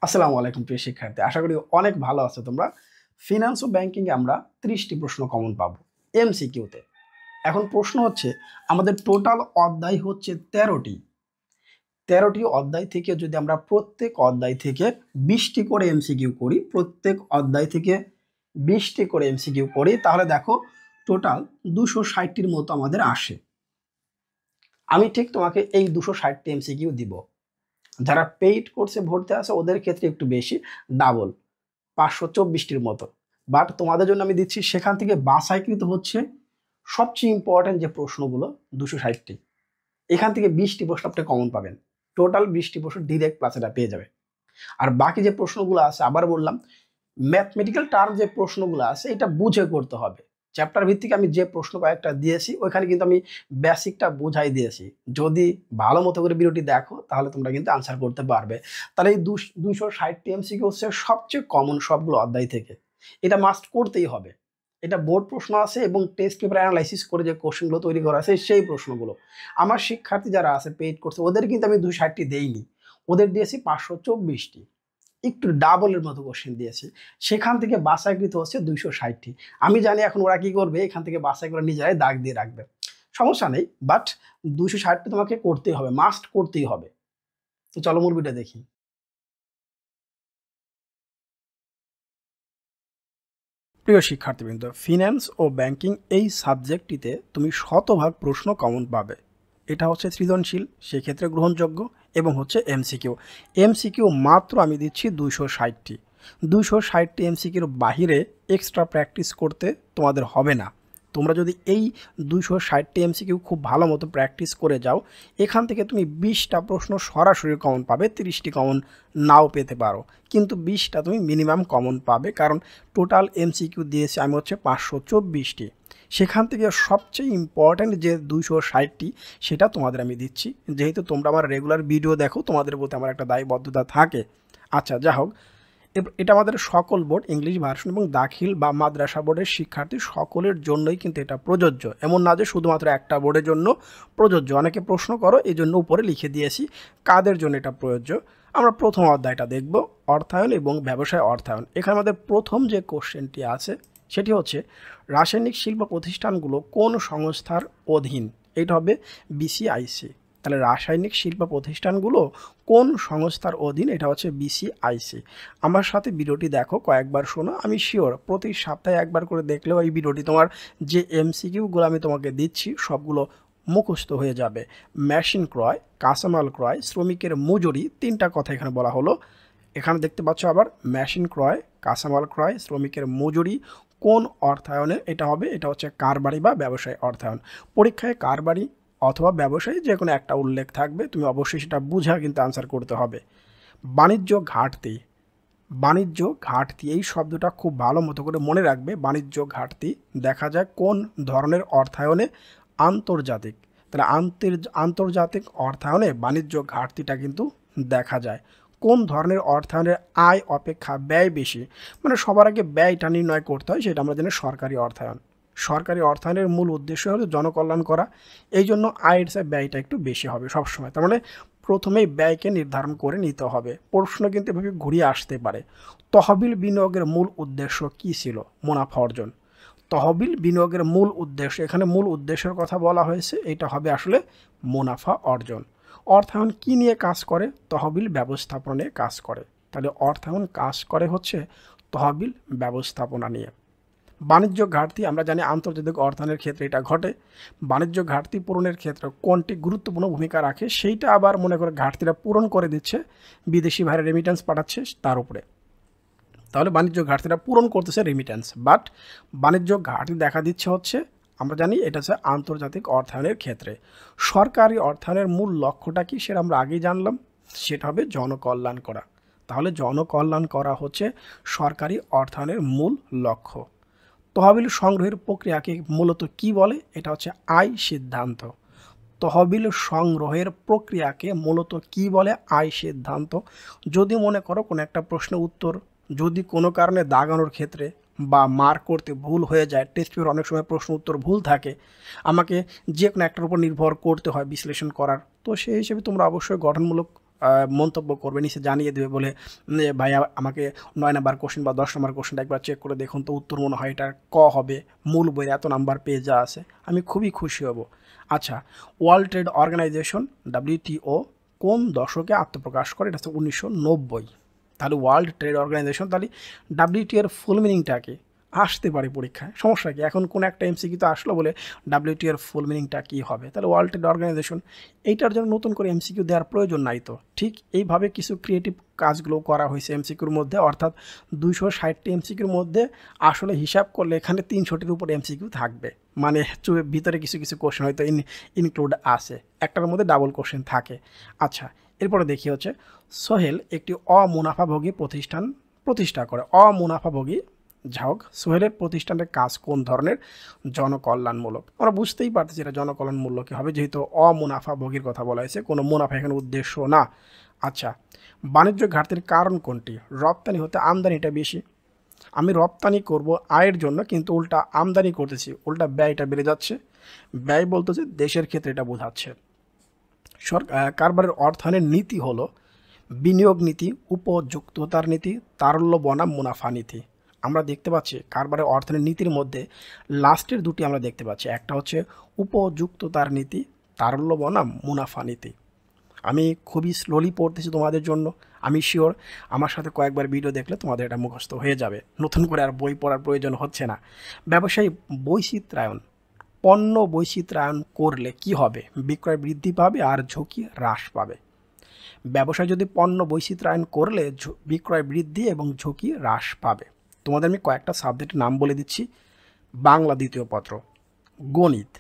আসসালামু আলাইকুম প্রিয় শিক্ষার্থী, আশা করি অনেক ভালো আছো তোমরা। ফিনান্স ও ব্যাংকিংয়ে আমরা 30টি প্রশ্ন কমন পাবো এমসিকিউতে। এখন প্রশ্ন হচ্ছে, আমাদের টোটাল অধ্যায় হচ্ছে 13টি অধ্যায় থেকে যদি আমরা প্রত্যেক অধ্যায় থেকে 20টি করে এমসিকিউ করি, তাহলে দেখো টোটাল 260টির মতো আমাদের আসে। আমি ঠিক তোমাকে এই 260টি এমসিকিউ দিব। যারা পেইড কোর্সে ভর্তি আছে ওদের ক্ষেত্রে একটু বেশি, ডাবল 524টির মতো। বাট তোমাদের জন্য আমি দিচ্ছি সেখান থেকে বাছাইকৃত হচ্ছে সবচেয়ে ইম্পর্টেন্ট যে প্রশ্নগুলো 260টি। এখান থেকে 20টি প্রশ্ন আপনি কমন পাবেন। টোটাল 20টি প্রশ্ন ডিরেক্ট প্লাস এটা পেয়ে যাবে। আর বাকি যে প্রশ্নগুলো আছে, আবার বললাম, ম্যাথমেটিক্যাল টার্ম যে প্রশ্নগুলো আছে এটা বুঝে করতে হবে। চ্যাপ্টার ভিত্তিক আমি যে প্রশ্ন কয়েকটা দিয়েছি ওইখানে কিন্তু আমি বেসিকটা বুঝাই দিয়েছি। যদি ভালো মতো করে ভিডিওটি দেখো তাহলে তোমরা কিন্তু আনসার করতে পারবে। তাহলে এই 260টি এমসিকিউ হচ্ছে সবচেয়ে কমন সবগুলো অধ্যায় থেকে। এটা মাস্ট করতেই হবে। এটা বোর্ড প্রশ্ন আছে এবং টেস্ট পেপার অ্যানালাইসিস করে যে কোশ্চেনগুলো তৈরি করা আছে সেই প্রশ্নগুলো। আমার শিক্ষার্থী যারা আছে পেইড করছে ওদের কিন্তু আমি 260টি দেইনি, ওদের দিয়েছি 524টি। একটু ডাবলের মতো কোশ্চেন দিয়েছি, সেখান থেকে বাছাইকৃত হচ্ছে 260টি। আমি জানি এখন ওরা কি করবে, এখান থেকে বাছাই করে নিজেরাই দাগ দিয়ে রাখবে, সমস্যা নেই। বাট 260টি তোমাকে করতেই হবে, মাস্ট করতেই হবে। তো চলো মুভিটা দেখি। প্রিয় শিক্ষার্থীবৃন্দ, ফিন্যান্স ও ব্যাংকিং এই সাবজেক্টটিতে তুমি শতভাগ প্রশ্ন কমন পাবে। এটা হচ্ছে সৃজনশীল, সেক্ষেত্রে গ্রহণযোগ্য, এবং হচ্ছে এমসিকিউ মাত্র আমি দিচ্ছি 260টি এমসিকিউর বাহিরে এক্সট্রা প্র্যাকটিস করতে তোমাদের হবে না। তোমরা যদি এই 260টি এমসিকিউ খুব ভালো মতো প্র্যাকটিস করে যাও, এখান থেকে তুমি 20টা প্রশ্ন সরাসরি কমন পাবে, 30টি কমন নাও পেতে পারো, কিন্তু 20টা তুমি মিনিমাম কমন পাবে। কারণ টোটাল এমসিকিউ দিয়েছি আমি হচ্ছে 524টি, সেখান থেকে সবচেয়ে ইম্পর্ট্যান্ট যে 260টি সেটা তোমাদের আমি দিচ্ছি। যেহেতু তোমরা আমার রেগুলার ভিডিও দেখো, তোমাদের প্রতি আমার একটা দায়বদ্ধতা থাকে। আচ্ছা, যা হোক, এটা আমাদের সকল বোর্ড, ইংলিশ ভার্সন এবং দাখিল বা মাদ্রাসা বোর্ডের শিক্ষার্থী সকলের জন্যই কিন্তু এটা প্রযোজ্য। এমন না যে শুধুমাত্র একটা বোর্ডের জন্য প্রযোজ্য। অনেকে প্রশ্ন করো, এই জন্য উপরে লিখে দিয়েছি কাদের জন্য এটা প্রযোজ্য। আমরা প্রথম অধ্যায়টা দেখব, অর্থায়ন এবং ব্যবসায় অর্থায়ন। এখানে আমাদের প্রথম যে কোশ্চেনটি আছে সেটি হচ্ছে, রাসায়নিক শিল্প প্রতিষ্ঠানগুলো কোন সংস্থার অধীন? এটা হবে বিসিআইসি। তাহলে রাসায়নিক শিল্প প্রতিষ্ঠানগুলো কোন সংস্থার অধীন? এটা হচ্ছে বিসিআইসি। আমার সাথে ভিডিওটি দেখো, কয়েকবার শোনো, আমি শিওর প্রতি সপ্তাহে একবার করে দেখলেও এই ভিডিওটি তোমার যে এমসিকিউগুলো আমি তোমাকে দিচ্ছি সবগুলো মুখস্থ হয়ে যাবে। মেশিন ক্রয়, কাঁচামাল ক্রয়, শ্রমিকের মজুরি, 3টা কথা এখানে বলা হলো। এখানে দেখতে পাচ্ছ আবার মেশিন ক্রয়, কাঁচামাল ক্রয়, শ্রমিকের মজুরি কোন অর্থায়নে? এটা হচ্ছে কারবারি বা ব্যবসায় অর্থায়ন। পরীক্ষায় কারবারি অথবা ব্যবসায়ী যে কোনো একটা উল্লেখ থাকবে, তুমি অবশ্যই সেটা বুঝা কিন্তু আনসার করতে হবে। বাণিজ্য ঘাটতি এই শব্দটা খুব ভালো মতো করে মনে রাখবে। বাণিজ্য ঘাটতি দেখা যায় কোন ধরনের অর্থায়নে? আন্তর্জাতিক। তাহলে আন্তর্জাতিক অর্থায়নে বাণিজ্য ঘাটতিটা কিন্তু দেখা যায়। কোন ধরনের অর্থায়নের আয় অপেক্ষা ব্যয় বেশি? মানে সবার আগে ব্যয়টা নির্ণয় করতে হয়, সেটা আমরা জানি সরকারি অর্থায়ন। সরকারি অর্থায়নের মূল উদ্দেশ্য হলো জনকল্যাণ করা, এই জন্য আয়ের চেয়ে ব্যয়টা একটু বেশি হবে সবসময়। তার মানে প্রথমেই ব্যয়কে নির্ধারণ করে নিতে হবে। প্রশ্ন কিন্তু এভাবে ঘুরিয়ে আসতে পারে। তহবিল বিনিয়োগের মূল উদ্দেশ্য কী ছিল? মুনাফা অর্জন। তহবিল বিনিয়োগের মূল উদ্দেশ্য, এখানে মূল উদ্দেশ্যের কথা বলা হয়েছে, এটা হবে আসলে মুনাফা অর্জন। অর্থায়ন কী নিয়ে কাজ করে? তহবিল ব্যবস্থাপনা নিয়ে কাজ করে। তাহলে অর্থায়ন কাজ করে হচ্ছে তহবিল ব্যবস্থাপনা নিয়ে। বাণিজ্য ঘাটতি আমরা জানি আন্তর্জাতিক অর্থায়নের ক্ষেত্রে এটা ঘটে। বাণিজ্য ঘাটতি পূরণের ক্ষেত্রে কোনটি গুরুত্বপূর্ণ ভূমিকা রাখে? সেইটা আবার মনে করে ঘাটতিটা পূরণ করে দিচ্ছে বিদেশি বাইরে রেমিটেন্স পাঠাচ্ছে তার উপরে। তাহলে বাণিজ্য ঘাটতিটা পূরণ করতেছে রেমিটেন্স। বাট বাণিজ্য ঘাটতি দেখা দিচ্ছে হচ্ছে, আমরা জানি এটা হচ্ছে আন্তর্জাতিক অর্থায়নের ক্ষেত্রে। সরকারি অর্থায়নের মূল লক্ষ্যটা কি? সেটা আমরা আগেই জানলাম, সেটা হবে জনকল্যাণ করা। তাহলে জনকল্যাণ করা হচ্ছে সরকারি অর্থায়নের মূল লক্ষ্য। তহবিল সংগ্রহের প্রক্রিয়াকে মূলত কি বলে? এটা হচ্ছে আয় সিদ্ধান্ত। তহবিল সংগ্রহের প্রক্রিয়াকে মূলত কি বলে? আয় সিদ্ধান্ত। যদি মনে করো কোনো একটা প্রশ্নের উত্তর যদি কোনো কারণে দাগানোর ক্ষেত্রে বা মার্ক করতে ভুল হয়ে যায়, টেস্ট পেপারে অনেক সময় প্রশ্ন উত্তর ভুল থাকে, আমাকে যে কোনো একটার উপর নির্ভর করতে হয় বিশ্লেষণ করার, তো সেই হিসেবে তোমরা অবশ্যই গঠনমূলক মন্তব্য করবে, নিচে জানিয়ে দেবে বলে ভাই আমাকে 9 নাম্বার কোশ্চেন বা 10 নাম্বার কোশ্চেনটা একবার চেক করে দেখুন তো, উত্তর মনে হয় এটা ক হবে, মূল বইয়ে এত নাম্বার পেয়ে যা আছে, আমি খুবই খুশি হব। আচ্ছা, ওয়ার্ল্ড ট্রেড অর্গানাইজেশন WTO কোন দশকে আত্মপ্রকাশ করে? এটা হচ্ছে 1990। তাহলে ওয়ার্ল্ড ট্রেড অর্গানাইজেশন, তাহলে WTO এর ফুল মিনিংটা কি? আসতে পারে পরীক্ষায়, সমস্যা কি? এখন কোন একটা MCQ তো আসলো বলে WTO এর ফুল মিনিংটা কী হবে? তাহলে ওয়ার্ল্ড ট্রেড অর্গানাইজেশন। এইটার জন্য নতুন করে MCQ দেওয়ার প্রয়োজন নাই তো। ঠিক এইভাবে কিছু ক্রিয়েটিভ কাজগুলো করা হয়েছে MCQর মধ্যে, অর্থাৎ 260টি MCQর মধ্যে আসলে হিসাব করলে এখানে 300টির উপর MCQ থাকবে, মানে ভিতরে কিছু কিছু কোশ্চেন হয়তো ইনক্লুড আছে, একটার মধ্যে ডাবল কোশ্চেন থাকে। আচ্ছা, এরপরে দেখি হচ্ছে সোহেল একটি অমুনাফাভোগী প্রতিষ্ঠান প্রতিষ্ঠা করে। অমুনাফাভোগী, যাই সোহেলের প্রতিষ্ঠানের কাজ কোন ধরনের? জনকল্যাণমূলক। আমরা বুঝতেই পারতেছি এটা জনকল্যাণমূলক হবে, যেহেতু অমুনাফাভোগীর কথা বলা হয়েছে, কোনো মুনাফা এখানে উদ্দেশ্য না। আচ্ছা, বাণিজ্য ঘাটতির কারণ কোনটি? রপ্তানি হতে আমদানিটা বেশি। আমি রপ্তানি করব আয়ের জন্য, কিন্তু উল্টা আমদানি করতেছি, উল্টা ব্যয়টা বেড়ে যাচ্ছে। ব্যয় বলতেছে দেশের ক্ষেত্রে এটা বোঝাচ্ছে। কারবারের অর্থায়নের নীতি হলো বিনিয়োগ নীতি, উপযুক্ততার নীতি, তারল্য বনাম মুনাফা নীতি। আমরা দেখতে পাচ্ছি কারবারের অর্থায়নের নীতির মধ্যে লাস্টের দুটি আমরা দেখতে পাচ্ছি, একটা হচ্ছে উপযুক্ততার নীতি, তারল্য বনাম মুনাফা নীতি। আমি খুবই স্লোলি পড়তেছি তোমাদের জন্য, আমি শিওর আমার সাথে কয়েকবার ভিডিও দেখলে তোমাদের এটা মুখস্থ হয়ে যাবে, নতুন করে আর বই পড়ার প্রয়োজন হচ্ছে না। ব্যবসায়ী বৈচিত্র্যায়ন, পণ্য বৈচিত্র্যায়ন করলে কি হবে? বিক্রয় বৃদ্ধি পাবে আর ঝুঁকি হ্রাস পাবে। ব্যবসায় যদি পণ্য বৈচিত্র্যায়ন করলে বিক্রয় বৃদ্ধি এবং ঝুঁকি হ্রাস পাবে। তোমাদের আমি কয়েকটা সাবজেক্টের নাম বলে দিচ্ছি। বাংলা দ্বিতীয় পত্র, গণিত,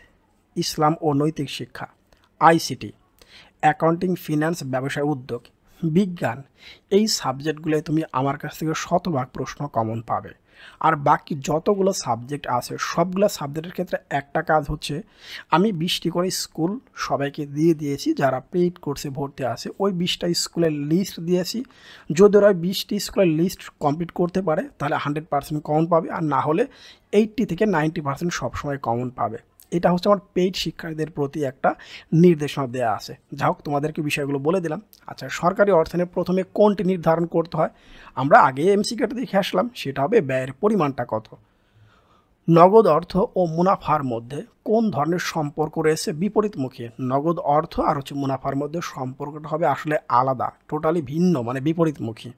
ইসলাম ও নৈতিক শিক্ষা, ICT, অ্যাকাউন্টিং, ফিন্যান্স, ব্যবসায় উদ্যোগ, বিজ্ঞান। এই সাবজেক্টগুলোয় তুমি আমার কাছ থেকে শতভাগ প্রশ্ন কমন পাবে। আর বাকি যতগুলো সাবজেক্ট আছে সবগুলো সাবজেক্টের ক্ষেত্রে একটা কাজ হচ্ছে, আমি 20টি করে স্কুল সবাইকে দিয়ে দিয়েছি, যারা পেইড কোর্সে ভর্তি আছে ওই 20টা স্কুলের লিস্ট দিয়েছি। যদি ওরা 20টি স্কুলের লিস্ট কমপ্লিট করতে পারে তাহলে 100% কমন পাবে, আর না হলে 80 থেকে 90% সবসময় কমন পাবে। এটা হচ্ছে আমার পেইড শিক্ষার্থীদের প্রতি একটা নির্দেশনা দেওয়া আছে। যা হোক, তোমাদেরকে বিষয়গুলো বলে দিলাম। আচ্ছা, সরকারি অর্থায়নে প্রথমে কোনটি নির্ধারণ করতে হয়? আমরা আগে MCQটা দেখে আসলাম, সেটা হবে ব্যয়ের পরিমাণটা কত। নগদ অর্থ ও মুনাফার মধ্যে কোন ধরনের সম্পর্ক রয়েছে? বিপরীতমুখী। নগদ অর্থ আর হচ্ছে মুনাফার মধ্যে সম্পর্কটা হবে আসলে আলাদা, টোটালি ভিন্ন, মানে বিপরীতমুখী।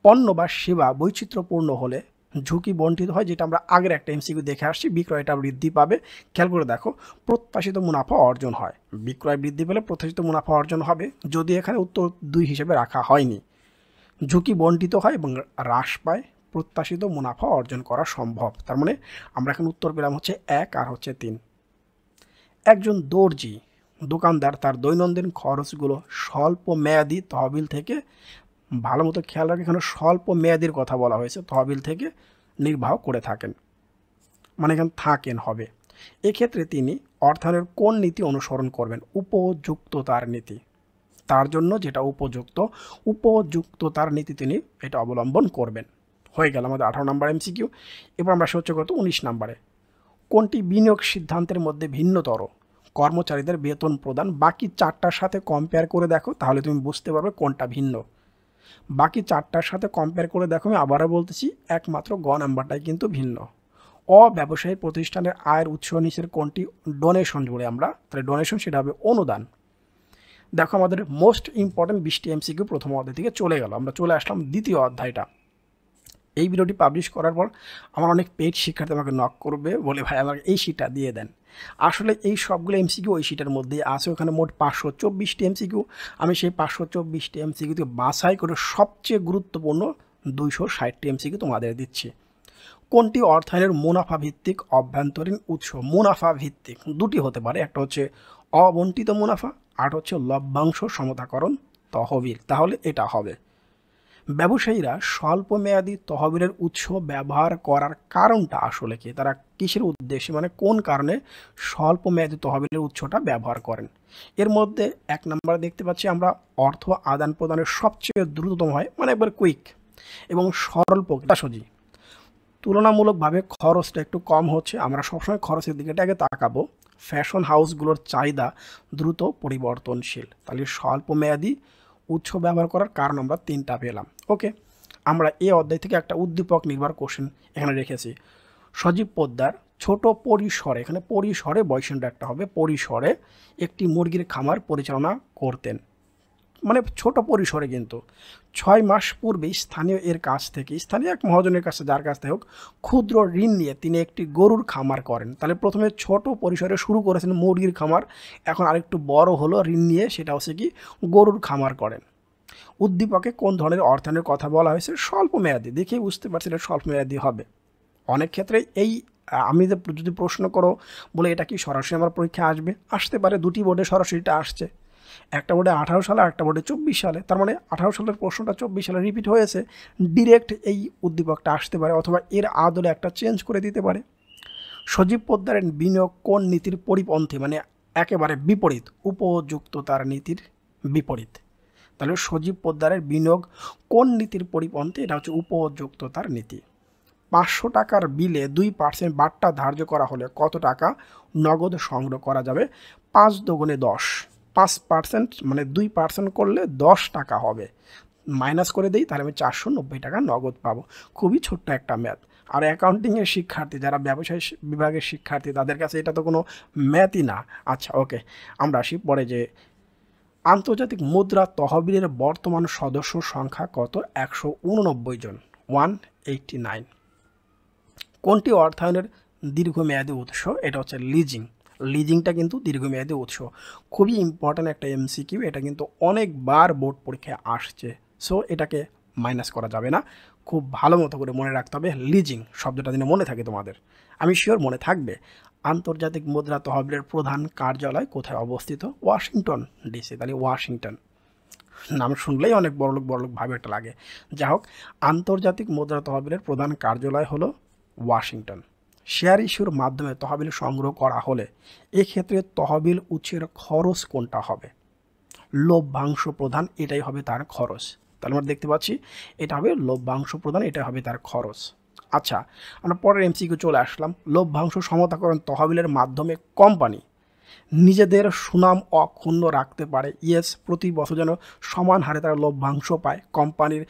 পণ্য বা সেবা বৈচিত্র্যপূর্ণ হলে ঝুঁকি বণ্টিত হয়, যেটা আমরা আগের একটা MCQ দেখে আসছি। বিক্রয়টা বৃদ্ধি পাবে, খেয়াল করে দেখো, প্রত্যাশিত মুনাফা অর্জন হয়। বিক্রয় বৃদ্ধি পেলে প্রত্যাশিত মুনাফা অর্জন হবে, যদি এখানে উত্তর 2 হিসেবে রাখা হয়নি। ঝুঁকি বণ্টিত হয় এবং হ্রাস পায়, প্রত্যাশিত মুনাফা অর্জন করা সম্ভব। তার মানে আমরা এখন উত্তর পেলাম হচ্ছে 1 আর হচ্ছে 3। একজন দর্জি দোকানদার তার দৈনন্দিন খরচগুলো স্বল্প মেয়াদি তহবিল থেকে, ভালো মতো খেয়াল রাখে, এখানে স্বল্প মেয়াদির কথা বলা হয়েছে, তহবিল থেকে নির্বাহ করে থাকেন, মানে এখানে থাকেন হবে। এক্ষেত্রে তিনি অর্থায়নের কোন নীতি অনুসরণ করবেন? উপযুক্ততার নীতি। তার জন্য যেটা উপযুক্ত, উপযুক্ততার নীতি তিনি এটা অবলম্বন করবেন। হয়ে গেল আমাদের 18 নম্বর MCQ। এবার আমরা হচ্ছে কত 19 নম্বরে, কোনটি বিনিয়োগ সিদ্ধান্তের মধ্যে ভিন্নতর? কর্মচারীদের বেতন প্রদান। বাকি 4টার সাথে কম্পেয়ার করে দেখো, তাহলে তুমি বুঝতে পারবে কোনটা ভিন্ন। বাকি 4টার সাথে কম্পেয়ার করে দেখো, আমি আবারও বলতেছি, একমাত্র গ নাম্বারটাই কিন্তু ভিন্ন। অব্যবসায়ী প্রতিষ্ঠানের আয়ের উৎস নিচের কোনটি? ডোনেশন বলে আমরা, তাহলে ডোনেশন সেটা হবে অনুদান। দেখো, আমাদের মোস্ট ইম্পর্টেন্ট 20টি MCQ প্রথম অধ্যায় থেকে চলে গেল, আমরা চলে আসলাম দ্বিতীয় অধ্যায়টা। এই ভিডিওটি পাবলিশ করার পর আমার অনেক পেইড শিক্ষার্থী আমাকে নক করবে, বলে ভাই আমাকে এই শিটটা দিয়ে দেন। আসলে এই সবগুলো MCQ ওই শিটের মধ্যেই আছে। ওখানে মোট 524টি MCQ। আমি সেই 524টি MCQ থেকে বাছাই করে সবচেয়ে গুরুত্বপূর্ণ 260টি MCQ তোমাদের দিচ্ছি। কোনটি অর্থায়নের মুনাফা ভিত্তিক অভ্যন্তরীণ উৎস? মুনাফা ভিত্তিক দুটি হতে পারে, একটা হচ্ছে অবন্টিত মুনাফা, আর হচ্ছে লভ্যাংশ সমতাকরণ তহবিল। তাহলে এটা হবে। ব্যবসায়ীরা স্বল্প মেয়াদী তহবিলের উৎস ব্যবহার করার কারণটা আসলে কি? তারা কিসের উদ্দেশ্যে, মানে কোন কারণে স্বল্প মেয়াদী তহবিলের উৎসটা ব্যবহার করেন? এর মধ্যে 1 নম্বরে দেখতে পাচ্ছি আমরা, অর্থ আদান প্রদানের সবচেয়ে দ্রুততম হয়, মানে একবার কুইক এবং সরল প্রক্রিয়া সোজি। তুলনামূলকভাবে খরচটা একটু কম হচ্ছে, আমরা সবসময় খরচের দিকে আগে তাকাবো। ফ্যাশন হাউসগুলোর চাহিদা দ্রুত পরিবর্তনশীল, তাহলে স্বল্প মেয়াদী, উৎস ব্যবহার করার কারণ আমরা 3টা পেলাম। ওকে, আমরা এই অধ্যায় থেকে একটা উদ্দীপক নির্ভর কোশ্চেন এখানে রেখেছি। সজীব পোদ্দার ছোট পরিসরে, এখানে পরিসরে বয়সন্ড একটা হবে, পরিসরে একটি মুরগির খামার পরিচালনা করতেন। মানে ছোট পরিসরে, কিন্তু 6 মাস পূর্বে স্থানীয় এর কাছ থেকে, স্থানীয় এক মহাজনের কাছে, যার কাছ থেকে হোক, ক্ষুদ্র ঋণ নিয়ে তিনি একটি গরুর খামার করেন। তাহলে প্রথমে ছোট পরিসরে শুরু করেছেন মুরগির খামার, এখন আরেকটু বড় হলো ঋণ নিয়ে, সেটা হচ্ছে কি গরুর খামার করেন। উদ্দীপকে কোন ধরনের অর্থায়নের কথা বলা হয়েছে? স্বল্প মেয়াদি। দেখেই বুঝতে পারছি এটা স্বল্প মেয়াদি হবে। অনেক ক্ষেত্রে এই আমি যদি প্রশ্ন করো বলে এটা কি সরাসরি আমার পরীক্ষা আসতে পারে, দুটি বোর্ডে সরাসরিটা আসছে, একটা বোর্ডে 18 সালে, একটা বোর্ডে 24 সালে। তার মানে 18 সালের প্রশ্নটা 24 সালে রিপিট হয়েছে, ডিরেক্ট এই উদ্দীপকটা আসতে পারে, অথবা এর আদলে একটা চেঞ্জ করে দিতে পারে। সজীব পোদ্দারের বিনিয়োগ কোন নীতির পরিপন্থী? মানে একেবারে বিপরীত, উপযুক্ততার নীতির বিপরীত। তাহলে সজীব পোদ্দারের বিনিয়োগ কোন নীতির পরিপন্থী? এটা হচ্ছে উপযুক্ততার নীতি। 500 টাকার বিলে 2% বাট্টা ধার্য করা হলে কত টাকা নগদ সংগ্রহ করা যাবে? 5 দুগুণে 10, 5% মানে 2% করলে 10 টাকা হবে। মাইনাস করে দিই, তাহলে আমি 490 টাকা নগদ পাবো। খুবই ছোট্ট একটা ম্যাথ। আর অ্যাকাউন্টিংয়ের শিক্ষার্থী, যারা ব্যবসায় বিভাগের শিক্ষার্থী, তাদের কাছে এটা তো কোনো ম্যাথই না। আচ্ছা, ওকে, আমরা আসি পরে যে আন্তর্জাতিক মুদ্রা তহবিলের বর্তমান সদস্য সংখ্যা কত? 189 জন, 189। কোনটি অর্থায়নের দীর্ঘমেয়াদী উৎস? এটা হচ্ছে লিজিং। লিজিংটা কিন্তু দীর্ঘমেয়াদী উৎস। খুবই ইম্পর্ট্যান্ট একটা এমসিকিউ, এটা কিন্তু অনেকবার বোর্ড পরীক্ষায় আসছে, সো এটাকে মাইনাস করা যাবে না। খুব ভালো মতো করে মনে রাখতে হবে লিজিং শব্দটা যেন মনে থাকে তোমাদের। আমি শিওর মনে থাকবে। আন্তর্জাতিক মুদ্রা তহবিলের প্রধান কার্যালয় কোথায় অবস্থিত? Washington DC. তাহলে ওয়াশিংটন নাম শুনলেই অনেক বড়লোক ভাবে একটা লাগে। যা হোক, আন্তর্জাতিক মুদ্রা তহবিলের প্রধান কার্যালয় হলো ওয়াশিংটন। শেয়ার ইস্যুর মাধ্যমে তহবিল সংগ্রহ করা হলে এক্ষেত্রে তহবিল উৎসের খরচ কোনটা হবে? লভ্যাংশ প্রদান, এটাই হবে তার খরচ। তাহলে আমরা দেখতে পাচ্ছি এটা হবে লভ্যাংশ প্রদান, এটা হবে তার খরচ। আচ্ছা, আমরা পরের এমসিকিউ চলে আসলাম। লভ্যাংশ সমতাকরণ তহবিলের মাধ্যমে কোম্পানি নিজেদের সুনাম অক্ষুণ্ণ রাখতে পারে। ইয়েস, প্রতি বছর যেন সমান হারে তারা লভ্যাংশ পায়, কোম্পানির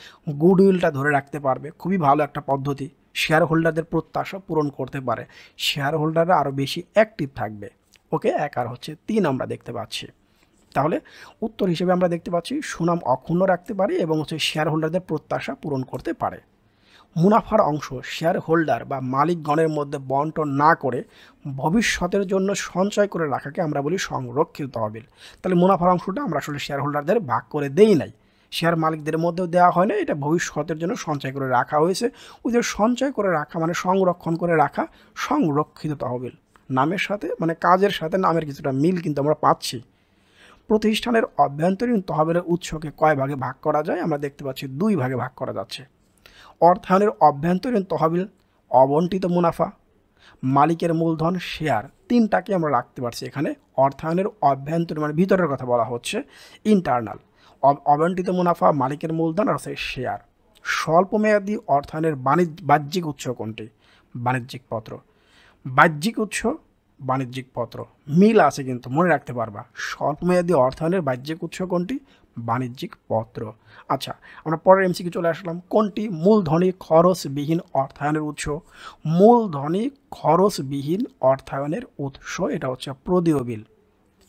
গুডউইলটা ধরে রাখতে পারবে। খুবই ভালো একটা পদ্ধতি। শেয়ার হোল্ডারদের প্রত্যাশা পূরণ করতে পারে, শেয়ার হোল্ডাররা আরও বেশি অ্যাক্টিভ থাকবে। ওকে, 1 আর হচ্ছে 3 আমরা দেখতে পাচ্ছি। তাহলে উত্তর হিসেবে আমরা দেখতে পাচ্ছি সুনাম অক্ষুণ্ণ রাখতে পারে এবং হচ্ছে শেয়ার হোল্ডারদের প্রত্যাশা পূরণ করতে পারে। মুনাফার অংশ শেয়ার হোল্ডার বা মালিকগণের মধ্যে বন্টন না করে ভবিষ্যতের জন্য সঞ্চয় করে রাখাকে আমরা বলি সংরক্ষিত তহবিল। তাহলে মুনাফার অংশটা আমরা আসলে শেয়ার হোল্ডারদের ভাগ করে দেই নাই, শেয়ার মালিকদের মধ্যেও দেওয়া হয় না, এটা ভবিষ্যতের জন্য সঞ্চয় করে রাখা হয়েছে। ওই যে সঞ্চয় করে রাখা মানে সংরক্ষণ করে রাখা, সংরক্ষিত তহবিল। নামের সাথে মানে কাজের সাথে নামের কিছুটা মিল কিন্তু আমরা পাচ্ছি। প্রতিষ্ঠানের অভ্যন্তরীণ তহবিলের উৎসকে কয় ভাগে ভাগ করা যায়? আমরা দেখতে পাচ্ছি 2 ভাগে ভাগ করা যাচ্ছে। অর্থায়নের অভ্যন্তরীণ তহবিল, অবন্টিত মুনাফা, মালিকের মূলধন, শেয়ার, 3টাকে আমরা রাখতে পারছি এখানে। অর্থায়নের অভ্যন্তরীণ মানে ভিতরের কথা বলা হচ্ছে, ইন্টারনাল। অবন্টিত মুনাফা, মালিকের মূলধন আর হচ্ছে শেয়ার। স্বল্পমেয়াদী অর্থায়নের বাহ্যিক উৎস কোনটি? বাণিজ্যিক পত্র। বাহ্যিক উৎস, বাণিজ্যিক পত্র, মিল আছে কিন্তু মনে রাখতে পারবা। স্বল্পমেয়াদী অর্থায়নের বাহ্যিক উৎস কোনটি? বাণিজ্যিক পত্র। আচ্ছা, আমরা পরের এমসিকিউ চলে আসলাম। কোনটি মূলধনী খরচবিহীন অর্থায়নের উৎস? মূলধনী খরচবিহীন অর্থায়নের উৎস এটা হচ্ছে প্রদেয় বিল,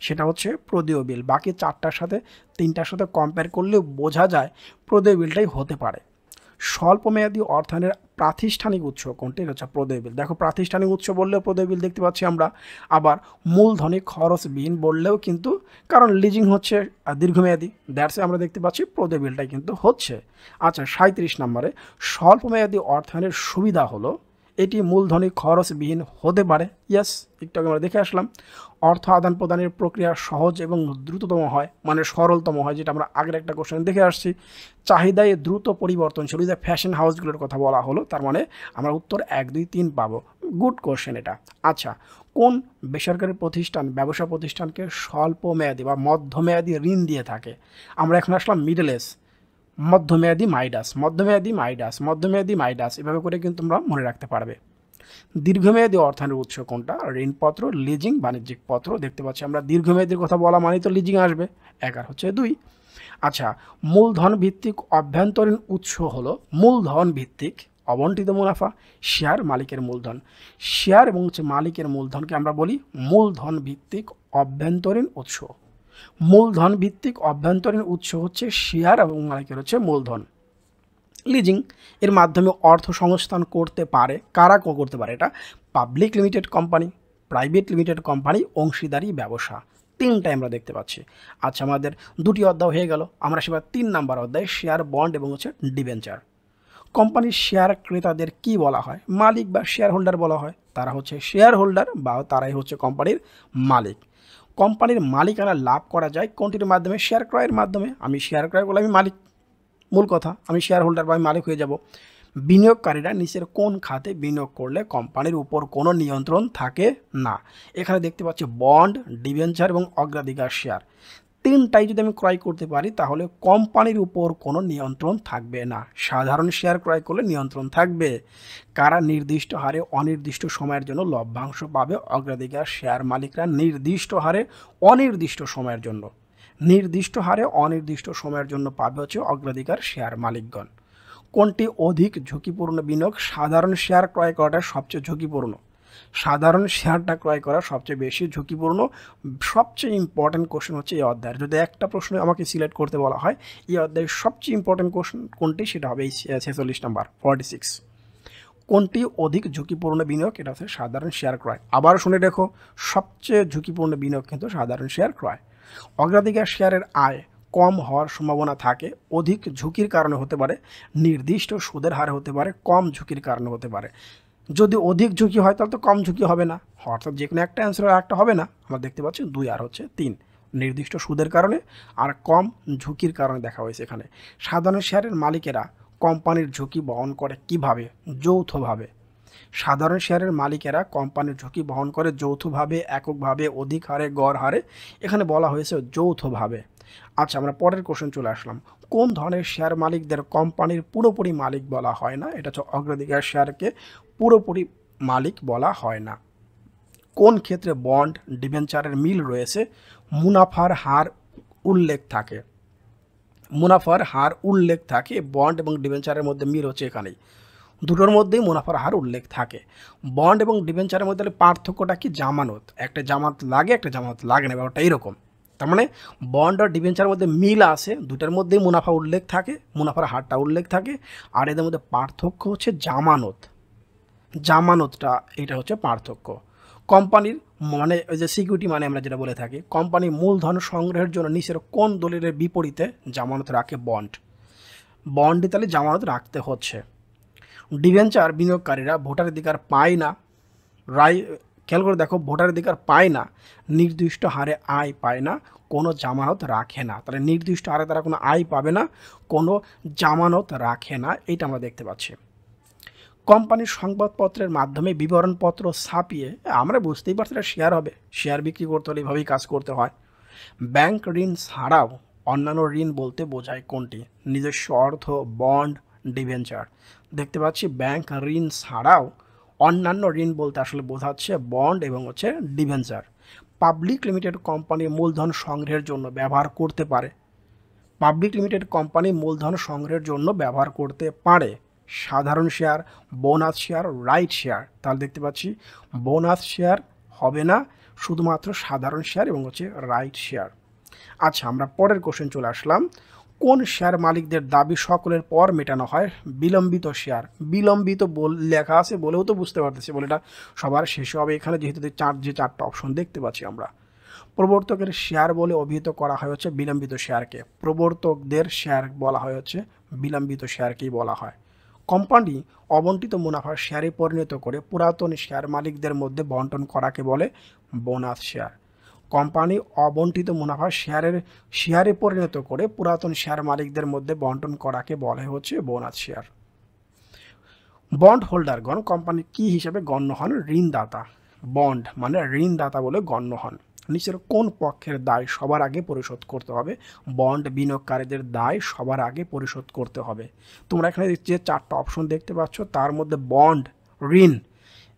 সেটা হচ্ছে প্রদেয় বিল। বাকি 4টার সাথে 3টার সাথে কম্পেয়ার করলে বোঝা যায় প্রদেয় বিলটাই হতে পারে। স্বল্পমেয়াদী অর্থায়নের প্রাতিষ্ঠানিক উৎস কোনটি? এটা হচ্ছে প্রদেয় বিল। দেখো, প্রাতিষ্ঠানিক উৎস বললেও প্রদেয় বিল দেখতে পাচ্ছি আমরা, আবার মূলধনী খরচবিহীন বললেও কিন্তু, কারণ লিজিং হচ্ছে দীর্ঘমেয়াদী, দ্যাটস আমরা দেখতে পাচ্ছি প্রদেয় বিলটাই কিন্তু হচ্ছে। আচ্ছা, 37 নম্বরে স্বল্পমেয়াদী অর্থায়নের সুবিধা হলো এটি মূলধনী খরচবিহীন হতে পারে। ইয়েস, একটু আগে আমরা দেখে আসলাম। অর্থ আদান প্রদানের প্রক্রিয়া সহজ এবং দ্রুততম হয়, মানে সরলতম হয়, যেটা আমরা আগের একটা কোশ্চেন দেখে আসছি। চাহিদায় দ্রুত পরিবর্তনশীল, যে ফ্যাশন হাউসগুলোর কথা বলা হলো, তার মানে আমরা উত্তর 1, 2, 3 পাবো। গুড কোশ্চেন এটা। আচ্ছা, কোন বেসরকারি প্রতিষ্ঠান ব্যবসা প্রতিষ্ঠানকে স্বল্প মেয়াদী বা মধ্যমেয়াদী ঋণ দিয়ে থাকে? আমরা এখন আসলাম মিডল এজ, মধ্যমেয়াদী মাইডাস, মধ্যমেয়াদী মাইডাস, মধ্যমেয়াদী মাইডাস, এভাবে করে কিন্তু তোমরা মনে রাখতে পারবে। দীর্ঘমেয়াদী অর্থায়নের উৎস কোনটা? ঋণপত্র, লিজিং, বাণিজ্যিক পত্র। দেখতে পাচ্ছি আমরা দীর্ঘমেয়াদীর কথা বলা মানে তো লিজিং আসবে। 1 আর হচ্ছে 2। আচ্ছা, মূলধন ভিত্তিক অভ্যন্তরীণ উৎস হলো মূলধন ভিত্তিক অবন্টিত মুনাফা, শেয়ার মালিকের মূলধন। শেয়ার এবং মালিকের মূলধনকে আমরা বলি মূলধন ভিত্তিক অভ্যন্তরীণ উৎস। মূলধন ভিত্তিক অভ্যন্তরীণ উৎস হচ্ছে শেয়ার এবং মালিকের হচ্ছে মূলধন। লিজিং এর মাধ্যমে অর্থ সংস্থান করতে পারে কারা করতে পারে? এটা public limited company, private limited company, অংশীদারি ব্যবসা, তিনটাই আমরা দেখতে পাচ্ছি। আচ্ছা, আমাদের দুটি অধ্যায় হয়ে গেল। আমরা সেবার 3 নাম্বার অধ্যায় শেয়ার, বন্ড এবং হচ্ছে ডিবেঞ্চার। কোম্পানির শেয়ার ক্রেতাদের কি বলা হয়? মালিক বা শেয়ার হোল্ডার বলা হয়। তারা হচ্ছে শেয়ার হোল্ডার বা তারাই হচ্ছে কোম্পানির মালিক। কোম্পানির মালিকানা লাভ করা যায় কোনটির মাধ্যমে? শেয়ার ক্রয়ের মাধ্যমে। আমি শেয়ার ক্রয় করলে আমি মালিক, মূল কথা আমি শেয়ার হোল্ডার বা আমি মালিক হয়ে যাব। বিনিয়োগকারীরা নিচের কোন খাতে বিনিয়োগ করলে কোম্পানির উপর কোনো নিয়ন্ত্রণ থাকে না? এখানে দেখতে পাচ্ছি বন্ড, ডিবেঞ্চার এবং অগ্রাধিকার শেয়ার, তিনটাই যদি আমি ক্রয় করতে পারি তাহলে কোম্পানির উপর কোনো নিয়ন্ত্রণ থাকবে না। সাধারণ শেয়ার ক্রয় করলে নিয়ন্ত্রণ থাকবে। কারা নির্দিষ্ট হারে অনির্দিষ্ট সময়ের জন্য লভ্যাংশ পাবে? অগ্রাধিকার শেয়ার মালিকরা নির্দিষ্ট হারে অনির্দিষ্ট সময়ের জন্য, নির্দিষ্ট হারে অনির্দিষ্ট সময়ের জন্য পাবে হচ্ছে অগ্রাধিকার শেয়ার মালিকগণ। কোনটি অধিক ঝুঁকিপূর্ণ বিনিয়োগ? সাধারণ শেয়ার ক্রয় করাটা সবচেয়ে ঝুঁকিপূর্ণ। সাধারণ শেয়ারটা ক্রয় করা সবচেয়ে বেশি ঝুঁকিপূর্ণ। সবচেয়ে ইম্পর্টেন্ট কোশ্চেন হচ্ছে এই অধ্যায়ের, যদি একটা প্রশ্ন আমাকে সিলেক্ট করতে বলা হয় এই অধ্যায়ের সবচেয়ে ইম্পর্টেন্ট কোশ্চেন কোনটি, সেটা হবে এই 46 নাম্বার 46। কোনটি অধিক ঝুঁকিপূর্ণ বিনিয়োগ? এটা হচ্ছে সাধারণ শেয়ার ক্রয়। আবার শুনে দেখো, সবচেয়ে ঝুঁকিপূর্ণ বিনিয়োগ কিন্তু সাধারণ শেয়ার ক্রয়। অগ্রাধিকার শেয়ারের আয় কম হওয়ার সম্ভাবনা থাকে, অধিক ঝুঁকির কারণে হতে পারে, নির্দিষ্ট সুদের হারে হতে পারে, কম ঝুঁকির কারণে হতে পারে। যদি অধিক ঝুঁকি হয় তাহলে তো কম ঝুঁকি হবে না, অর্থাৎ যে কোনো একটা অ্যান্সার একটা হবে না। আমরা দেখতে পাচ্ছি 2 আর হচ্ছে 3, নির্দিষ্ট সুদের কারণে আর কম ঝুঁকির কারণে দেখা হয়েছে এখানে। সাধারণ শেয়ারের মালিকেরা কোম্পানির ঝুঁকি বহন করে কিভাবে? যৌথভাবে। সাধারণ শেয়ারের মালিকেরা কোম্পানির ঝুঁকি বহন করে যৌথভাবে, এককভাবে, অধিক হারে, গড় হারে। এখানে বলা হয়েছে যৌথভাবে। আচ্ছা, আমরা পরের কোশ্চেন চলে আসলাম। কোন ধরনের শেয়ার মালিকদের কোম্পানির পুরোপুরি মালিক বলা হয় না? এটা হচ্ছে অগ্রাধিকার শেয়ারকে পুরোপুরি মালিক বলা হয় না। কোন ক্ষেত্রে বন্ড, ডিবেঞ্চারের মিল রয়েছে? মুনাফার হার উল্লেখ থাকে, মুনাফার হার উল্লেখ থাকে। বন্ড এবং ডিবেঞ্চারের মধ্যে মিল হচ্ছে এখানেই, দুটোর মধ্যেই মুনাফার হার উল্লেখ থাকে। বন্ড এবং ডিবেঞ্চারের মধ্যে পার্থক্যটা কি? জামানত, একটা জামানত লাগে একটা জামানত লাগে না, ব্যাপারটা এইরকম। তার মানে বন্ড আর ডিবেঞ্চারের মধ্যে মিল আছে, দুটার মধ্যেই মুনাফা উল্লেখ থাকে, মুনাফার হারটা উল্লেখ থাকে। আর এদের মধ্যে পার্থক্য হচ্ছে জামানত, জামানতটা এটা হচ্ছে পার্থক্য। কোম্পানির মানে ওই যে সিকিউরিটি মানে আমরা যেটা বলে থাকি, কোম্পানির মূলধন সংগ্রহের জন্য নিচের কোন দলিলের বিপরীতে জামানত রাখে? বন্ড। বন্ডে তাহলে জামানত রাখতে হচ্ছে। ডিবেঞ্চার বিনিয়োগকারীরা ভোটাধিকার পায় না, খেয়াল করে দেখো, ভোটাধিকার পায় না, নির্দিষ্ট হারে আয় পায় না, কোনো জামানত রাখে না। তাহলে নির্দিষ্ট হারে তারা কোনো আয় পাবে না, কোনো জামানত রাখে না, এটা আমরা দেখতে পাচ্ছি। কোম্পানির সংবাদপত্রের মাধ্যমে বিবরণপত্র ছাপিয়ে, আমরা বুঝতেই পারছি এটা শেয়ার হবে, শেয়ার বিক্রি করতে হলে এইভাবেই কাজ করতে হয়। ব্যাংক ঋণ ছাড়াও অন্যান্য ঋণ বলতে বোঝায় কোনটি? নিজস্ব অর্থ, বন্ড, ডিবেঞ্চার। দেখতে পাচ্ছি ব্যাংক ঋণ ছাড়াও অন্যান্য ঋণ বলতে আসলে বোঝাচ্ছে বন্ড এবং হচ্ছে ডিবেঞ্চার। পাবলিক লিমিটেড কোম্পানির মূলধন সংগ্রহের জন্য ব্যবহার করতে পারে, পাবলিক লিমিটেড কোম্পানি মূলধন সংগ্রহের জন্য ব্যবহার করতে পারে সাধারণ share, bonus share, right share. তাহলে দেখতে পাচ্ছি বোনাস শেয়ার হবে না, শুধুমাত্র সাধারণ শেয়ার এবং হচ্ছে রাইট শেয়ার। আচ্ছা, আমরা পরের কোশ্চেন চলে আসলাম। কোন শেয়ার মালিকদের দাবি সকলের পর মেটানো হয়? বিলম্বিত শেয়ার। বিলম্বিত লেখা আছে বলেও তো বুঝতে পারতেছি বলে এটা সবার শেষে হবে এখানে, যেহেতু যে চারটা অপশন দেখতে পাচ্ছি আমরা। প্রবর্তকের শেয়ার বলে অভিহিত করা হয় হচ্ছে বিলম্বিত শেয়ারকে, প্রবর্তকদের শেয়ার বলা হয় হচ্ছে বিলম্বিত শেয়ারকেই বলা হয়। কোম্পানি অবন্টিত মুনাফা শেয়ারে পরিণত করে পুরাতন শেয়ার মালিকদের মধ্যে বন্টন করাকে বলে বোনাস শেয়ার। কোম্পানি অবন্টিত মুনাফা শেয়ারে পরিণত করে পুরাতন শেয়ার মালিকদের মধ্যে বন্টন করাকে বলে হচ্ছে বোনাস শেয়ার। বন্ড হোল্ডারগণ কোম্পানি কি হিসেবে গণ্য হন? ঋণদাতা। বন্ড মানে ঋণদাতা বলে গণ্য হন। নিচের কোন পক্ষের দায় সবার আগে পরিশোধ করতে হবে? বন্ড বিনিয়োগকারীদের দায় সবার আগে পরিশোধ করতে হবে। তোমরা এখানে যে চারটা অপশন দেখতে পাচ্ছ তার মধ্যে বন্ড, ঋণ,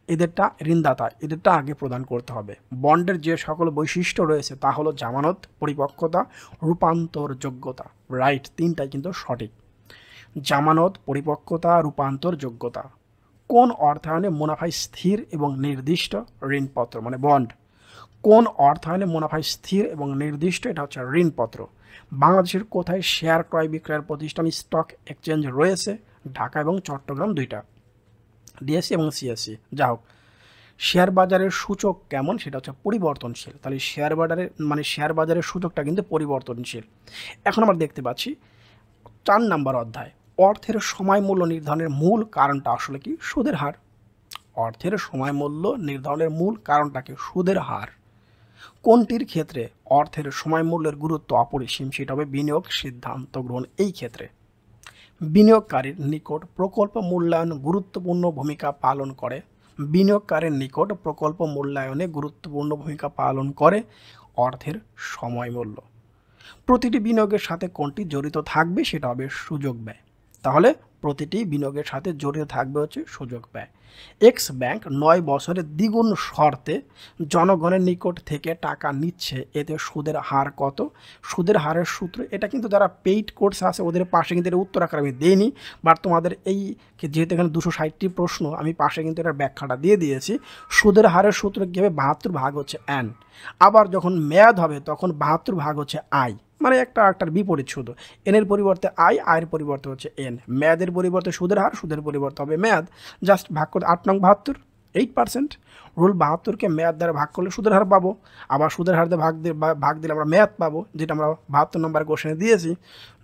এদেরটা ঋণদাতা, এদেরটা আগে প্রদান করতে হবে। বন্ডের যে সকল বৈশিষ্ট্য রয়েছে তা হলো জামানত, পরিপক্কতা, রূপান্তর যোগ্যতা। রাইট, তিনটাই কিন্তু সঠিক। জামানত, পরিপক্কতা, রূপান্তর যোগ্যতা। কোন অর্থায়নে মুনাফায় স্থির এবং নির্দিষ্ট? ঋণপত্র মানে বন্ড। কোন অর্থায়নে মুনাফায় স্থির এবং নির্দিষ্ট? এটা হচ্ছে ঋণপত্র। বাংলাদেশের কোথায় শেয়ার ক্রয় বিক্রয়ের প্রতিষ্ঠান স্টক এক্সচেঞ্জ রয়েছে? ঢাকা এবং চট্টগ্রাম দুইটা, ডিএসসি এবং সিএসসি। যা হোক, শেয়ার বাজারের সূচক কেমন? সেটা হচ্ছে পরিবর্তনশীল। তাহলে শেয়ার বাজারের সূচকটা কিন্তু পরিবর্তনশীল। এখন আমরা দেখতে পাচ্ছি 4 নম্বর অধ্যায়, অর্থের সময় মূল্য নির্ধারণের মূল কারণটা আসলে কি? সুদের হার। অর্থের সময় মূল্য নির্ধারণের মূল কারণটা কি? সুদের হার। কোনটির ক্ষেত্রে অর্থের সময় মূল্যের গুরুত্ব অপরিসীম? সেটা হবে বিনিয়োগ সিদ্ধান্ত গ্রহণ। এই ক্ষেত্রে বিনিয়োগকারীর নিকট প্রকল্প মূল্যায়ন গুরুত্বপূর্ণ ভূমিকা পালন করে। বিনিয়োগকারীর নিকট প্রকল্প মূল্যায়নে গুরুত্বপূর্ণ ভূমিকা পালন করে অর্থের সময় মূল্য। প্রতিটি বিনিয়োগের সাথে কোনটি জড়িত থাকবে? সেটা হবে সুযোগ ব্যয়। তাহলে প্রতিটি বিনিয়োগের সাথে জড়িত থাকবে হচ্ছে সুযোগ ব্যয়। এক্স ব্যাংক 9 বছরের দ্বিগুণ শর্তে জনগণের নিকট থেকে টাকা নিচ্ছে, এতে সুদের হার কত? সুদের হারের সূত্র এটা কিন্তু যারা পেইড কোর্স আছে ওদের পাশে কিন্তু এর উত্তর আকারে আমি দিইনি, বাট তোমাদের এই যেহেতু এখানে 260টি প্রশ্ন আমি পাশে কিন্তু এটার ব্যাখ্যাটা দিয়ে দিয়েছি। সুদের হারের সূত্র কী হবে? 72 ভাগ হচ্ছে এন। আবার যখন মেয়াদ হবে তখন 72 ভাগ হচ্ছে আই, মানে একটার বিপরীত শুধু। এনের পরিবর্তে আই, আয়ের পরিবর্তে হচ্ছে এন। মেয়াদের পরিবর্তে সুদের হার, সুদের পরিবর্তে হবে মেয়াদ। জাস্ট ভাগ করে 8 নং 72, 8%। রুল 72কে মেয়াদ দ্বারা ভাগ করলে সুদের হার পাবো, আবার সুদের হার দিয়ে ভাগ দিলে আমরা মেয়াদ পাবো, যেটা আমরা 72 নম্বর কোশ্চেনে দিয়েছি।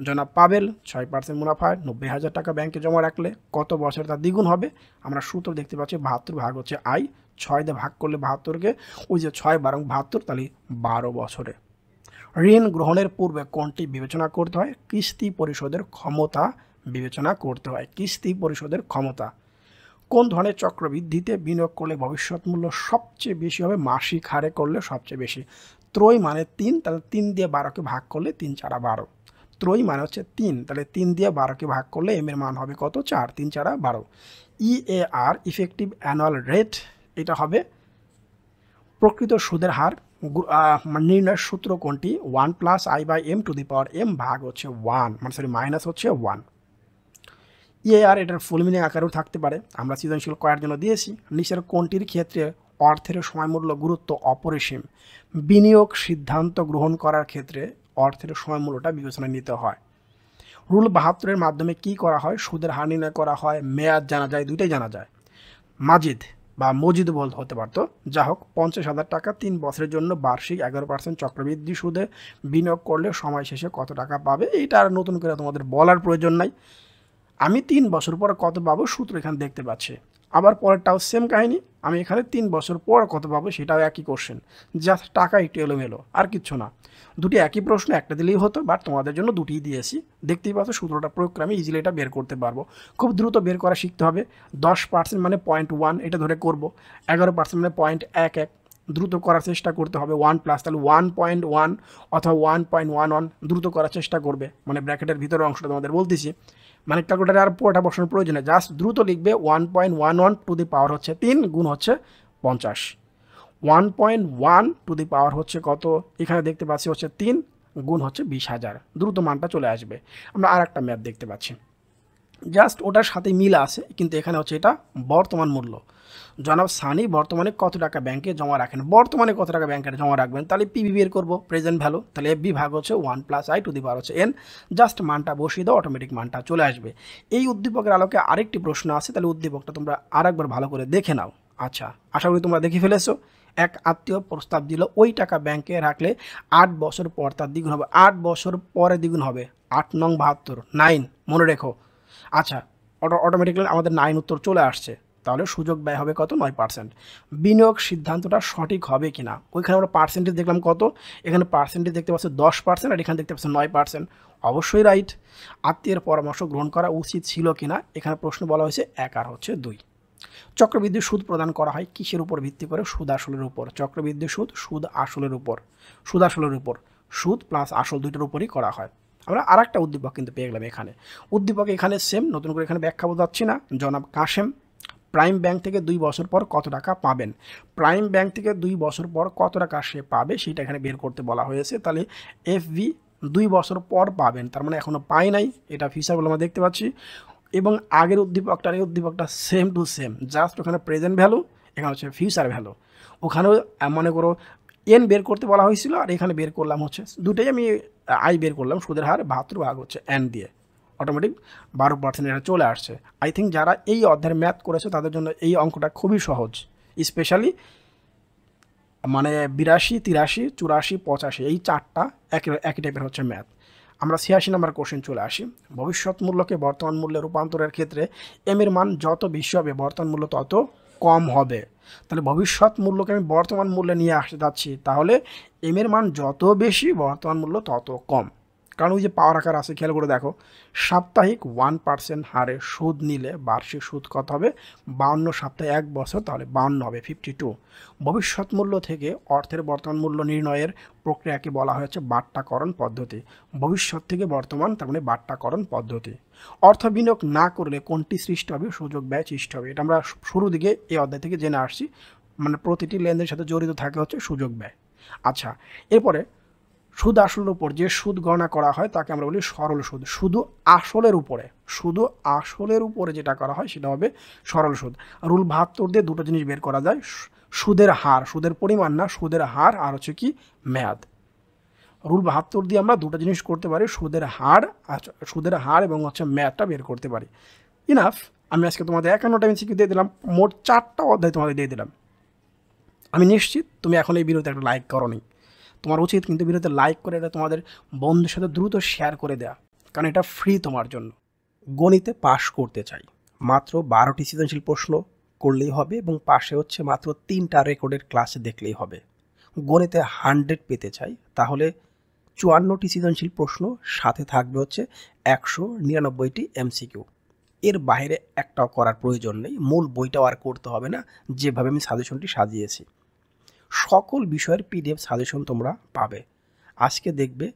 জনাব পাবেল 6% মুনাফায় 90,000 টাকা ব্যাংকে জমা রাখলে কত বছর তার দ্বিগুণ হবে? আমরা সূত্র দেখতে পাচ্ছি 72 ভাগ হচ্ছে আই, 6 দিয়ে ভাগ করলে 72কে, ওই যে 6 বারং 72, তাহলে 12 বছরে। ঋণ গ্রহণের পূর্বে কোনটি বিবেচনা করতে হয়? কিস্তি পরিশোধের ক্ষমতা বিবেচনা করতে হয়। কিস্তি পরিশোধের ক্ষমতা। কোন ধরনের চক্রবৃদ্ধিতে বিনিয়োগ করলে ভবিষ্যৎ মূল্য সবচেয়ে বেশি হবে? মাসিক হারে করলে সবচেয়ে বেশি। ত্রয় মানে 3, তাহলে 3 দিয়ে 12কে ভাগ করলে 3 4 12। ত্রয় মানে হচ্ছে 3, তাহলে 3 দিয়ে 12কে ভাগ করলে এম এর মান হবে কত? 4, 3 4 12। ইএআর ইফেক্টিভ অ্যানুয়াল রেট, এটা হবে প্রকৃত সুদের হার। নির্ণয়ের সূত্র কোনটি? 1 + i/m⁴ ভাগ হচ্ছে 1, মানে সরি মাইনাস হচ্ছে 1। ইএআর এটার ফুল মিনিং আকারেও থাকতে পারে, আমরা সৃজনশীল করার জন্য দিয়েছি। নিচের কোনটির ক্ষেত্রে অর্থের সময় মূল্য গুরুত্ব অপরিসীম? বিনিয়োগ সিদ্ধান্ত গ্রহণ করার ক্ষেত্রে অর্থের সময় মূল্যটা বিবেচনায় নিতে হয়। রুল 72-এর মাধ্যমে কি করা হয়? সুদের হার নির্ণয় করা হয়, মেয়াদ জানা যায়, দুইটাই জানা যায়। মাজিদ বা মজিদ হতে পারতো। যা হোক, 50,000 টাকা 3 বছরের জন্য বার্ষিক 11% চক্রবৃদ্ধি সুদে বিনিয়োগ করলে সময় শেষে কত টাকা পাবে? এইটা আর নতুন করে তোমাদের বলার প্রয়োজন নাই। আমি 3 বছর পর কত পাবো সূত্র এখানে দেখতে পাচ্ছি। আবার পরেরটাও সেম কাহিনী, আমি এখানে 3 বছর পর কত পাবো সেটাও একই কোশ্চেন, জাস্ট টাকা একটু এলোমেলো, আর কিচ্ছু না। দুটি একই প্রশ্ন, একটা দিলেই হতো, বাট তোমাদের জন্য দুটিই দিয়েছি। দেখতেই পাচ্ছ সূত্রটা প্রয়োগ করে আমি ইজিলি এটা বের করতে পারবো। খুব দ্রুত বের করা শিখতে হবে। 10% মানে 0.1, এটা ধরে করব। 11% মানে 0.11, দ্রুত করার চেষ্টা করতে হবে। 1+, তাহলে 1.1 অথবা 1.11, দ্রুত করার চেষ্টা করবে, মানে ব্র্যাকেটের ভিতরের অংশটা তোমাদের বলতেছি। মানে ক্যালকুলেটারে আর পুরোটা বসানোর প্রয়োজন নেই, জাস্ট দ্রুত লিখবে 1.11 টু দি পাওয়ার হচ্ছে 3 গুণ হচ্ছে 50। 1.1 টু দি পাওয়ার হচ্ছে কত? এখানে দেখতে পাচ্ছি হচ্ছে 3 গুণ হচ্ছে 20,000, দ্রুত মানটা চলে আসবে। আমরা আর একটা ম্যাথ দেখতে পাচ্ছি, জাস্ট ওটার সাথে মিল আছে, কিন্তু এখানে হচ্ছে এটা বর্তমান মূল্য। জনাব সানি বর্তমানে কত টাকা ব্যাংকে জমা রাখেন? বর্তমানে কত টাকা ব্যাংকে জমা রাখবেন? তাহলে পিবি বের করবো, প্রেজেন্ট ভ্যালু। তাহলে এফবি ভাগ হচ্ছে 1 + i টু দি পাওয়ার হচ্ছে n। জাস্ট মানটা বসিয়ে দাও, অটোমেটিক মানটা চলে আসবে। এই উদ্দীপকের আলোকে আরেকটি প্রশ্ন আছে, তাহলে উদ্দীপকটা তোমরা আরেকবার ভালো করে দেখে নাও। আচ্ছা, আশা করি তোমরা দেখে ফেলেছো। এক আত্মীয় প্রস্তাব দিল ওই টাকা ব্যাংকে রাখলে 8 বছর পর তার দ্বিগুণ হবে। 8 বছর পরে দ্বিগুণ হবে। 8 নং 72, 9 মনে রেখো। আচ্ছা, অটোমেটিক্যালি আমাদের 9 উত্তর চলে আসছে। তাহলে সুযোগ ব্যয় হবে কত? 9%। বিনিয়োগ সিদ্ধান্তটা সঠিক হবে কিনা? ওইখানে আমরা পার্সেন্টেজ দেখলাম কত, এখানে পার্সেন্টেজ দেখতে পাচ্ছি 10%, আর এখানে দেখতে পাচ্ছি 9%। অবশ্যই রাইট। আত্মীয়ের পরামর্শ গ্রহণ করা উচিত ছিল কিনা? এখানে প্রশ্ন বলা হয়েছে 1 আর হচ্ছে 2। চক্রবৃদ্ধি সুদ প্রদান করা হয় কিসের উপর ভিত্তি করে? সুদ আসলের উপর। চক্রবৃদ্ধি সুদ আসলের উপর। সুদ প্লাস আসল দুইটার উপরই করা হয়। আমরা আর একটা উদ্দীপক কিন্তু পেয়ে গেলাম এখানে। উদ্দীপক এখানে সেম, নতুন করে এখানে ব্যাখ্যা বোঝাচ্ছি না। জনাব কাশেম প্রাইম ব্যাংক থেকে 2 বছর পর কত টাকা পাবেন। প্রাইম ব্যাংক থেকে 2 বছর পর কত টাকা সে পাবে সেটা এখানে বের করতে বলা হয়েছে। তাহলে এফভি 2 বছর পর পাবেন, তার মানে এখনও পাই নাই, এটা ফিউচারগুলো আমরা দেখতে পাচ্ছি। এবং আগের উদ্দীপকটার এই উদ্দীপকটা সেম টু সেম, জাস্ট ওখানে প্রেজেন্ট ভ্যালু, এখানে হচ্ছে ফিউচার ভ্যালু। ওখানেও মনে করো এন বের করতে বলা হয়েছিল, আর এখানে বের করলাম হচ্ছে দুটোই আমি আই বের করলাম, সুদের হার 72 ভাগ হচ্ছে এন দিয়ে, অটোমেটিক 12% এটা চলে আসছে। আই থিঙ্ক যারা এই অধ্যায়ের ম্যাথ করেছে তাদের জন্য এই অঙ্কটা খুবই সহজ, স্পেশালি মানে 82, 83, 84, 85 এই চারটা একই টাইপের হচ্ছে ম্যাথ। আমরা 86 নম্বর কোশ্চেন চলে আসি। ভবিষ্যৎ মূল্যকে বর্তমান মূল্যে রূপান্তরের ক্ষেত্রে এম এর মান যত বেশি হবে বর্তমান মূল্য তত কম হবে। তাহলে ভবিষ্যৎ মূল্যকে আমি বর্তমান মূল্যে নিয়ে আসতে যাচ্ছি, তাহলে এম এর মান যত বেশি বর্তমান মূল্য তত কম। কারণ ওই যে পাওয়ার আকার আছে, খেয়াল করে দেখো, সাপ্তাহিক 1% হারে সুদ নিলে বার্ষিক সুদ কত হবে, 52 সপ্তাহে 1 বছর, তাহলে 52 হবে 52। ভবিষ্যৎ মূল্য থেকে অর্থের বর্তমান মূল্য নির্ণয়ের প্রক্রিয়াকে বলা হয়েছে বাট্টাকরণ পদ্ধতি। ভবিষ্যৎ থেকে বর্তমান, তার মানে বাট্টাকরণ পদ্ধতি। অর্থ বিনিয়োগ না করলে কোনটি সৃষ্টি হবে, সুযোগ ব্যয় সৃষ্টি হবে। এটা আমরা শুরু দিকে এই অধ্যায় থেকে জেনে আসছি, মানে প্রতিটি লেনদেনের সাথে জড়িত থাকে হচ্ছে সুযোগ ব্যয়। আচ্ছা, এরপরে সুদ আসলের উপর যে সুদ গণনা করা হয় তাকে আমরা বলি সরল সুদ। শুধু আসলের উপরে যেটা করা হয় সেটা হবে সরল সুদ। রুল 72 দিয়ে দুটো জিনিস বের করা যায়, সুদের হার, সুদের পরিমাণ না, সুদের হার, আর হচ্ছে কি মেয়াদ। রুল 72 দিয়ে আমরা দুটো জিনিস করতে পারি, সুদের হার এবং হচ্ছে মেয়াদটা বের করতে পারি। ইনাফ, আমি আজকে তোমাদের 51টা এমসিকিউ দিয়ে দিলাম, মোট 4টা অধ্যায় তোমাদের দিয়ে দিলাম। আমি নিশ্চিত তুমি এখন এই ভিডিওতে একটা লাইক করোনি, তোমার উচিত কিন্তু ভিডিওতে লাইক করে এটা তোমাদের বন্ধুদের সাথে দ্রুত শেয়ার করে দেওয়া, কারণ এটা ফ্রি তোমার জন্য। গণিতে পাশ করতে চাই, মাত্র 12টি সৃজনশীল প্রশ্ন করলেই হবে, এবং পাশে হচ্ছে মাত্র 3টা রেকর্ডের ক্লাস দেখলেই হবে। গণিতে 100 পেতে চাই, তাহলে 54টি সৃজনশীল প্রশ্ন, সাথে থাকবে হচ্ছে 199টি এমসিকিউ। এর বাইরে একটাও করার প্রয়োজন নেই, মূল বইটাও আর করতে হবে না, যেভাবে আমি সাজেশনটি সাজিয়েছি। সকল বিষয়ের পিডিএফ সাজেশন তোমরা পাবে। আজকে দেখবে,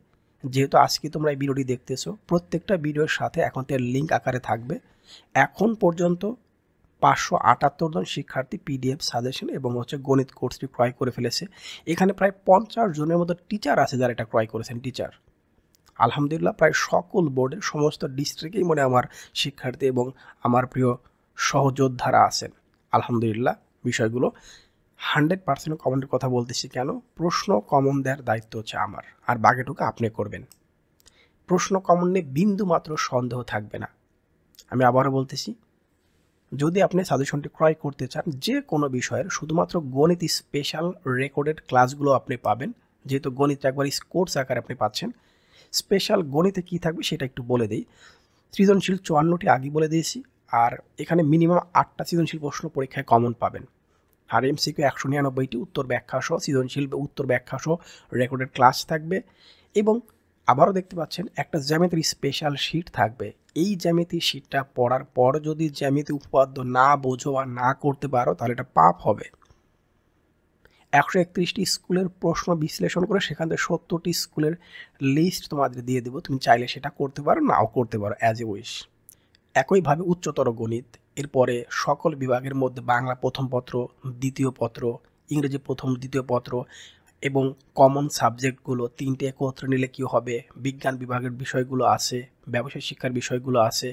যেহেতু আজকে তোমরা এই ভিডিওটি দেখতেছো, প্রত্যেকটা ভিডিওর সাথে অ্যাকাউন্টের লিঙ্ক আকারে থাকবে। এখন পর্যন্ত 578 জন শিক্ষার্থী পিডিএফ সাজেশন এবং হচ্ছে গণিত কোর্সটি ক্রয় করে ফেলেছে। এখানে প্রায় 50 জনের মতো টিচার আছে যারা এটা ক্রয় করেছেন, টিচার। আলহামদুলিল্লাহ, প্রায় সকল বোর্ডের সমস্ত ডিস্ট্রিক্টেই মনে আমার শিক্ষার্থী এবং আমার প্রিয় সহযোদ্ধারা আছেন। আলহামদুলিল্লাহ, বিষয়গুলো 100% কমনের কথা বলতেছি কেন, প্রশ্ন কমন দেওয়ার দায়িত্ব হচ্ছে আমার, আর বাকিটুকু আপনি করবেন। প্রশ্ন কমন নিয়ে বিন্দু মাত্র সন্দেহ থাকবে না। আমি আবারও বলতেছি, যদি আপনি সাজেশনটি ক্রয় করতে চান যে কোনো বিষয়ের, শুধুমাত্র গণিত স্পেশাল রেকর্ডেড ক্লাসগুলো আপনি পাবেন, যেহেতু গণিত একবার কোর্স আকারে আপনি পাচ্ছেন। স্পেশাল গণিতে কী থাকবে সেটা একটু বলে দিই। সৃজনশীল 54টি আগে বলে দিয়েছি, আর এখানে মিনিমাম 8টা সৃজনশীল প্রশ্ন পরীক্ষায় কমন পাবেন, আর এমসিকিউ 199টি, উত্তর ব্যাখ্যা সহ, সৃজনশীল উত্তর ব্যাখ্যা সহ রেকর্ডেড ক্লাস থাকবে। এবং আবারও দেখতে পাচ্ছেন একটা জ্যামিতির স্পেশাল শিট থাকবে। এই জ্যামিতি শিটটা পড়ার পর যদি জ্যামিতি উপপাদ্য না বোঝো আর না করতে পারো, তাহলে এটা পাপ হবে। 131টি স্কুলের প্রশ্ন বিশ্লেষণ করে সেখান থেকে 70টি স্কুলের লিস্ট তোমাদের দিয়ে দেবো, তুমি চাইলে সেটা করতে পারো, নাও করতে পারো, অ্যাজ এ উইশ। একইভাবে উচ্চতর গণিত, এরপরে সকল বিভাগের মধ্যে বাংলা প্রথম পত্র, দ্বিতীয় পত্র, ইংরেজি প্রথম দ্বিতীয় পত্র, এবং কমন সাবজেক্টগুলো 3টে একত্রে নিলে কী হবে, বিজ্ঞান বিভাগের বিষয়গুলো আছে, ব্যবসায় শিক্ষার বিষয়গুলো আছে,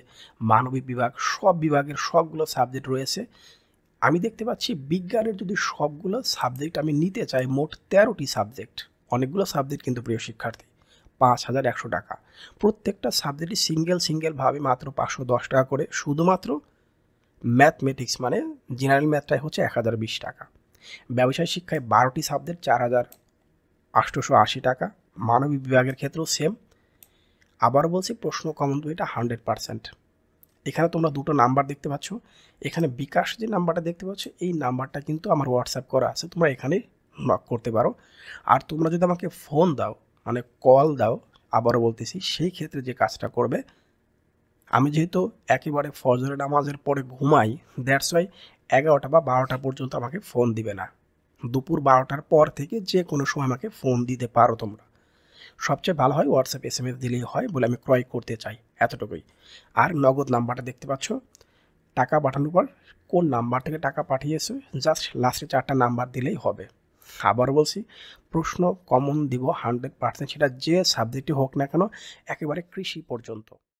মানবিক বিভাগ, সব বিভাগের সবগুলো সাবজেক্ট রয়েছে। আমি দেখতে পাচ্ছি বিজ্ঞানের যদি সবগুলো সাবজেক্ট আমি নিতে চাই, মোট 13টি সাবজেক্ট, অনেকগুলো সাবজেক্ট কিন্তু প্রিয় শিক্ষার্থী, 5100 টাকা। প্রত্যেকটা সাবজেক্টই সিঙ্গেলভাবে মাত্র 510 টাকা করে। শুধুমাত্র ম্যাথমেটিক্স মানে জেনারেল ম্যাথটাই হচ্ছে 1020 টাকা। ব্যবসায় শিক্ষায় 12টি সাবজেক্ট 4880 টাকা। মানবিক বিভাগের ক্ষেত্রেও সেম। আবার বলছি, প্রশ্ন কমন এটা 100%। এখানে তোমরা দুটো নাম্বার দেখতে পাচ্ছ, এখানে বিকাশ যে নাম্বারটা দেখতে পাচ্ছ, এই নাম্বারটা কিন্তু আমার হোয়াটসঅ্যাপ করা আছে, তোমরা এখানে নক করতে পারো। আর তোমরা যদি আমাকে ফোন দাও, মানে কল দাও, আবারও বলতেছি, সেই ক্ষেত্রে যে কাজটা করবে, আমি যেহেতু একেবারে ফজরের নামাজের পরে ঘুমাই, দ্যাটস ওয়াই 11টা বা 12টা পর্যন্ত আমাকে ফোন দিবে না। দুপুর 12টার পর থেকে যে কোনো সময় আমাকে ফোন দিতে পারো তোমরা। সবচেয়ে ভালো হয় হোয়াটসঅ্যাপ SMS দিলেই হয়, বলে আমি ক্রয় করতে চাই, এতটুকুই। আর নগদ নাম্বারটা দেখতে পাচ্ছ, টাকা পাঠানোর পর কোন নাম্বার থেকে টাকা পাঠিয়েছে, জাস্ট লাস্টে 4টা নাম্বার দিলেই হবে। আবার বলছি, প্রশ্ন কমন দিব 100%, সেটা যে সাবজেক্টই হোক না কেন, একেবারে কৃষি পর্যন্ত।